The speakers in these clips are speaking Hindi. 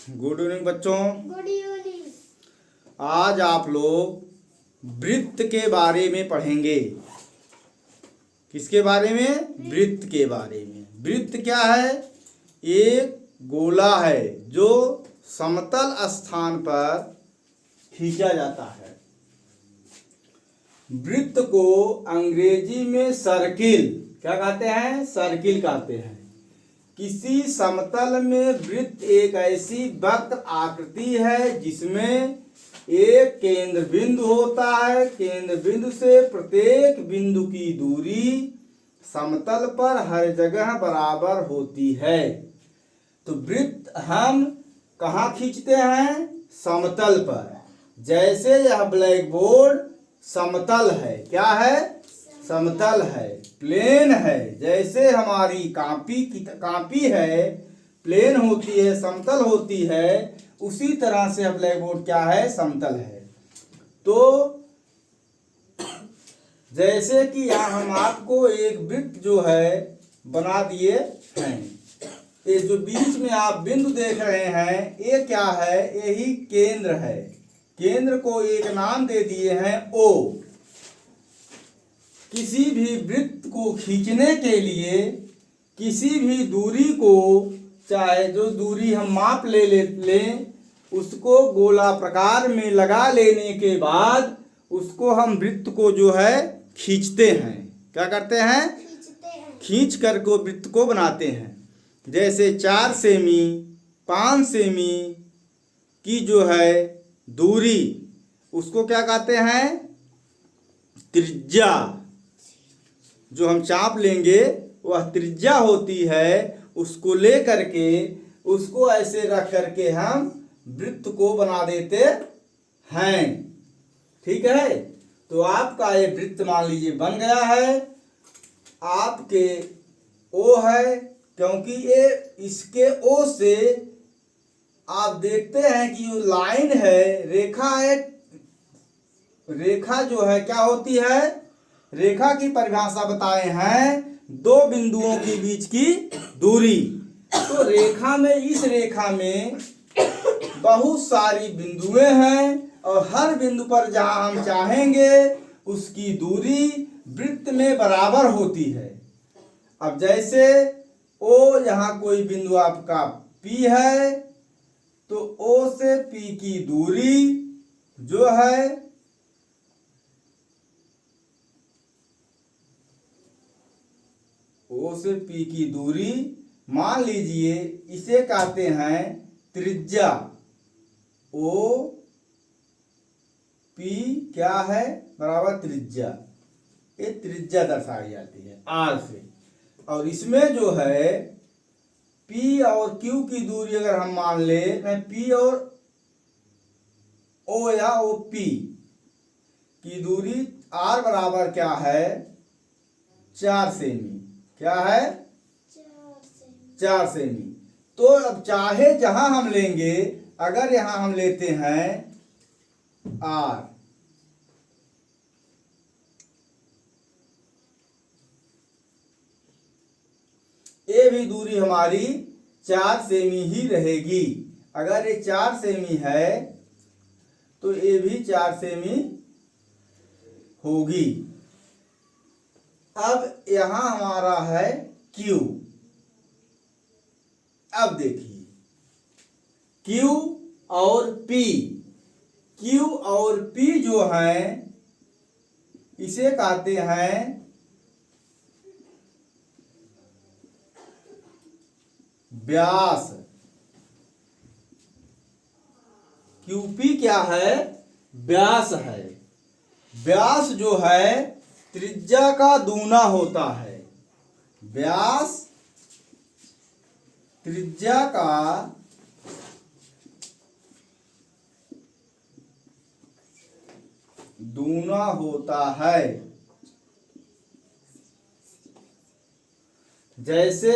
गुड इवनिंग बच्चों। Good evening. आज आप लोग वृत्त के बारे में पढ़ेंगे। किसके बारे में? वृत्त के बारे में। वृत्त क्या है? एक गोला है जो समतल स्थान पर खींचा जाता है। वृत्त को अंग्रेजी में सर्किल क्या कहते हैं? सर्किल कहते हैं। किसी समतल में वृत्त एक ऐसी वक्र आकृति है जिसमें एक केंद्र बिंदु होता है। केंद्र बिंदु से प्रत्येक बिंदु की दूरी समतल पर हर जगह बराबर होती है। तो वृत्त हम कहाँ खींचते हैं? समतल पर। जैसे यह ब्लैक बोर्ड समतल है। क्या है? समतल है, प्लेन है। जैसे हमारी कॉपी है, प्लेन होती है, समतल होती है, उसी तरह से ब्लैक बोर्ड क्या है? समतल है। तो जैसे कि यहाँ हम आपको एक वृत्त जो है बना दिए हैं। ये जो बीच में आप बिंदु देख रहे हैं, ये क्या है? यही केंद्र है। केंद्र को एक नाम दे दिए हैं O। किसी भी वृत्त को खींचने के लिए किसी भी दूरी को, चाहे जो दूरी हम माप लें, उसको गोला प्रकार में लगा लेने के बाद उसको हम वृत्त को जो है खींचते हैं। क्या करते हैं? खींच कर को वृत्त को बनाते हैं। जैसे 4 सेमी 5 सेमी की जो है दूरी, उसको क्या कहते हैं? त्रिज्या। जो हम चाप लेंगे वह त्रिज्या होती है। उसको ले करके उसको ऐसे रख करके हम वृत्त को बना देते हैं। ठीक है। तो आपका ये वृत्त मान लीजिए बन गया है। आपके O है, क्योंकि ये इसके O से आप देखते हैं कि जो लाइन है, रेखा है। रेखा जो है क्या होती है? रेखा की परिभाषा बताए हैं 2 बिंदुओं के बीच की दूरी। तो रेखा में, इस रेखा में बहुत सारी बिंदुएं हैं और हर बिंदु पर जहां हम चाहेंगे उसकी दूरी वृत्त में बराबर होती है। अब जैसे O, यहाँ कोई बिंदु आपका P है, तो O से P की दूरी जो है O से P की दूरी मान लीजिए, इसे कहते हैं त्रिज्या। O P क्या है? बराबर त्रिज्या। ये त्रिज्या दर्शाई जाती है R से। और इसमें जो है P और Q की दूरी अगर हम मान ले, P और O या OP की दूरी R बराबर क्या है? 4 सेमी। क्या है? 4 सेमी। तो अब चाहे जहां हम लेंगे, अगर यहां हम लेते हैं R, ये भी दूरी हमारी 4 सेमी ही रहेगी। अगर ये 4 सेमी है तो ये भी 4 सेमी होगी। अब यहां हमारा है Q। अब देखिए Q और P, Q और P जो हैं, इसे कहते हैं व्यास। QP क्या है? व्यास है। व्यास जो है त्रिज्या का दूना होता है। व्यास त्रिज्या का दूना होता है। जैसे,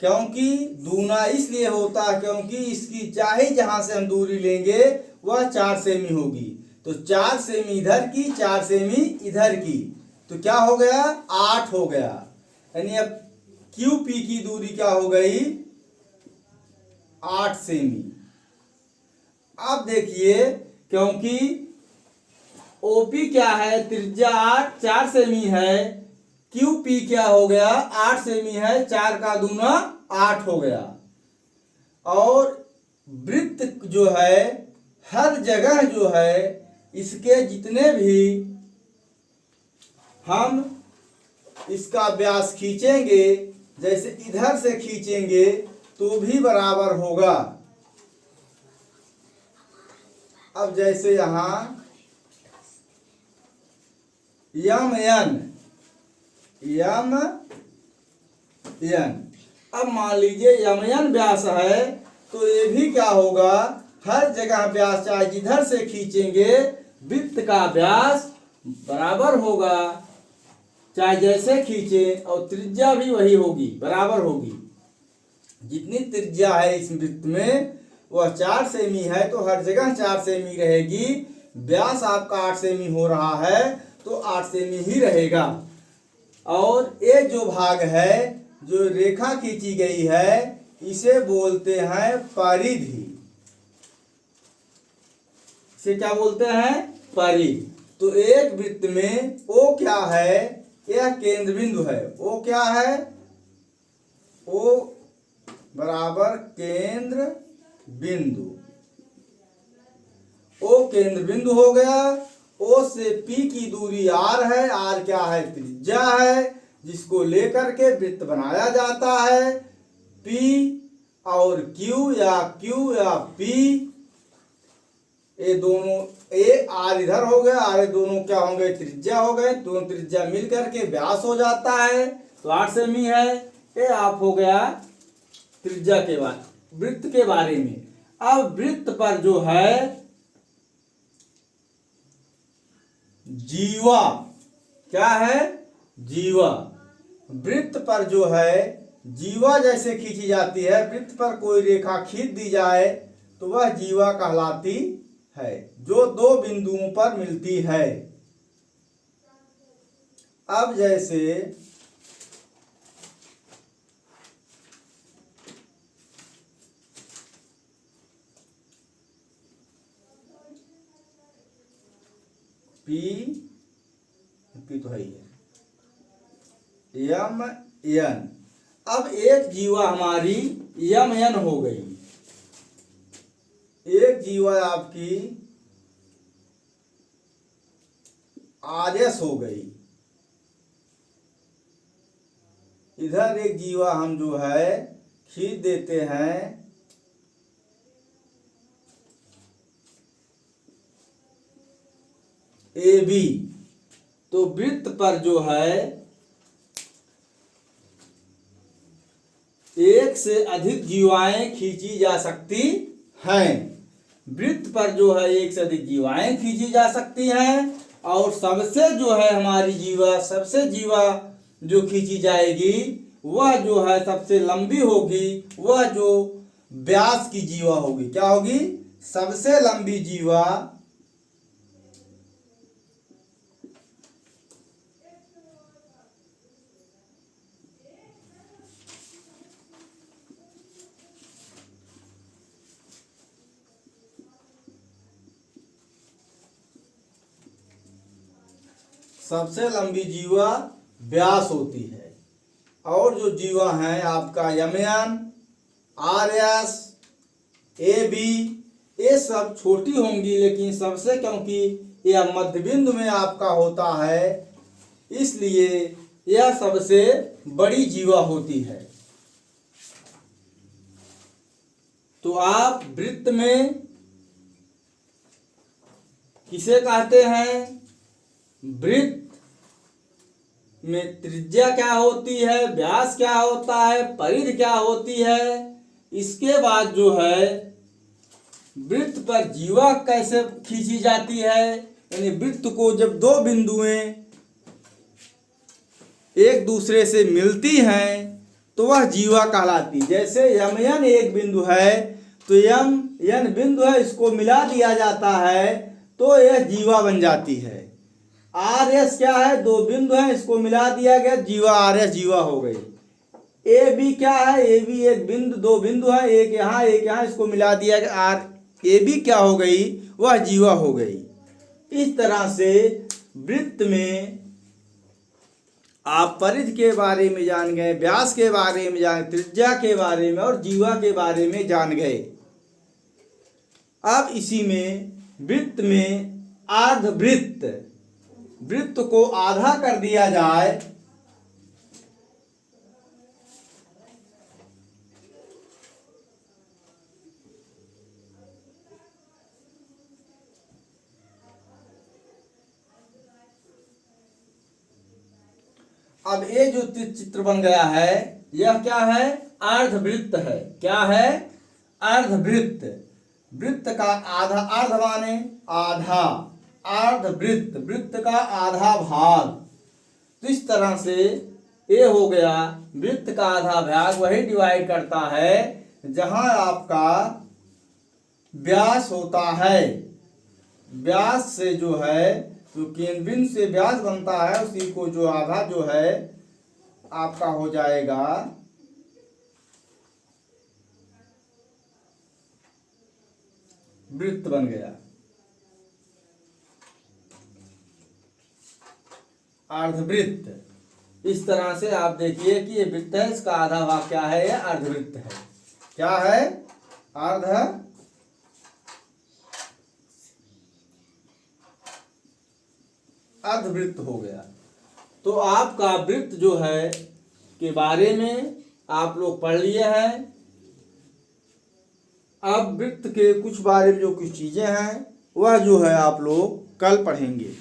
क्योंकि दूना इसलिए होता है क्योंकि इसकी चाहे जहां से हम दूरी लेंगे वह 4 सेमी होगी। तो 4 सेमी इधर की, 4 सेमी इधर की, तो क्या हो गया? 8 हो गया। यानी अब QP की दूरी क्या हो गई? 8 सेमी। अब देखिए, क्योंकि ओपी क्या है, त्रिज्या 4 सेमी है, क्यूपी क्या हो गया, 8 सेमी है, 4 का दूना 8 हो गया। और वृत्त जो है हर जगह जो है इसके जितने भी हम इसका व्यास खींचेंगे, जैसे इधर से खींचेंगे तो भी बराबर होगा। अब जैसे यहां यम एन, अब मान लीजिए यम एन व्यास है, तो ये भी क्या होगा, हर जगह व्यास चाहे जिधर से खींचेंगे वृत्त का व्यास बराबर होगा, चाहे जैसे खींचे, और त्रिज्या भी वही होगी, बराबर होगी। जितनी त्रिज्या है इस वृत्त में वह 4 सेमी है, तो हर जगह 4 सेमी रहेगी। व्यास आपका 8 सेमी हो रहा है तो 8 सेमी ही रहेगा। और ये जो भाग है, जो रेखा खींची गई है, इसे बोलते हैं परिधि। इसे क्या बोलते हैं, परिधि। तो एक वृत्त में ओ क्या है, यह केंद्र बिंदु है। ओ क्या है, ओ बराबर केंद्र बिंदु। ओ केंद्र बिंदु हो गया। ओ से पी की दूरी आर है। आर क्या है, त्रिज्या है, जिसको लेकर के वृत्त बनाया जाता है। पी और क्यू या पी, ये दोनों, ए आर इधर हो गया, आर दोनों क्या होंगे, त्रिज्या हो गए। दोनों त्रिज्या मिल करके व्यास हो जाता है, तो 8 सेमी है। ये आप हो गया त्रिज्या के बाद वृत्त के बारे में। अब वृत्त पर जो है जीवा, क्या है, जीवा। वृत्त पर जो है जीवा जैसे खींची जाती है, वृत्त पर कोई रेखा खींच दी जाए तो वह जीवा कहलाती है, जो दो बिंदुओं पर मिलती है। अब जैसे पी तो है ही है, यम एन। अब एक जीवा हमारी यम एन हो गई, एक जीवा आपकी आर एस हो गई। इधर एक जीवा हम जो है खींच देते हैं ए बी। तो वृत्त पर जो है एक से अधिक जीवाएं खींची जा सकती हैं। वृत्त पर जो है एक से अधिक जीवाएं खींची जा सकती हैं, और सबसे जो है हमारी जीवा, सबसे जीवा जो खींची जाएगी वह जो है सबसे लंबी होगी, वह जो व्यास की जीवा होगी। क्या होगी, सबसे लंबी जीवा सबसे लंबी जीवा व्यास होती है। और जो जीवा है आपका यमयान, आर एस, ए बी, ये सब छोटी होंगी, लेकिन सबसे, क्योंकि यह मध्य बिंदु में आपका होता है, इसलिए यह सबसे बड़ी जीवा होती है। तो आप वृत्त में किसे कहते हैं, वृत्त में त्रिज्या क्या होती है, व्यास क्या होता है, परिधि क्या होती है। इसके बाद जो है वृत्त पर जीवा कैसे खींची जाती है, यानी वृत्त को जब दो बिंदुएं एक दूसरे से मिलती हैं तो वह जीवा कहलाती। जैसे यम एन एक बिंदु है, तो यम एन बिंदु है, इसको मिला दिया जाता है तो यह जीवा बन जाती है। आर एस क्या है, दो बिंदु है, इसको मिला दिया गया, जीवा आर एस जीवा हो गई। ए बी क्या है, ए बी एक बिंदु, दो बिंदु है, एक यहाँ एक यहाँ, इसको मिला दिया गया, आर ए बी क्या हो गई, वह जीवा हो गई। इस तरह से वृत्त में आप परिधि के बारे में जान गए, व्यास के बारे में जान, त्रिज्या के बारे में और जीवा के बारे में जान गए। अब इसी में वृत्त में अर्धवृत्त, वृत्त को आधा कर दिया जाए अब ये जो चित्र बन गया है यह क्या है, अर्धवृत्त है। क्या है, अर्धवृत्त। वृत्त का आधा, अर्ध माने आधा, अर्धवृत्त वृत्त का आधा भाग। तो इस तरह से ये हो गया वृत्त का आधा भाग, वही डिवाइड करता है जहां आपका व्यास होता है। व्यास से जो है, तो केंद्र बिंदु से व्यास बनता है, उसी को जो आधा जो है आपका हो जाएगा वृत्त बन गया, अर्धवृत्त। इस तरह से आप देखिए कि ये वृत्त है, इसका आधा भाग क्या है, यह अर्धवृत्त है। क्या है, अर्धवृत्त हो गया। तो आपका वृत्त जो है के बारे में आप लोग पढ़ लिए हैं। अब वृत्त के कुछ बारे में जो कुछ चीजें हैं वह जो है आप लोग कल पढ़ेंगे।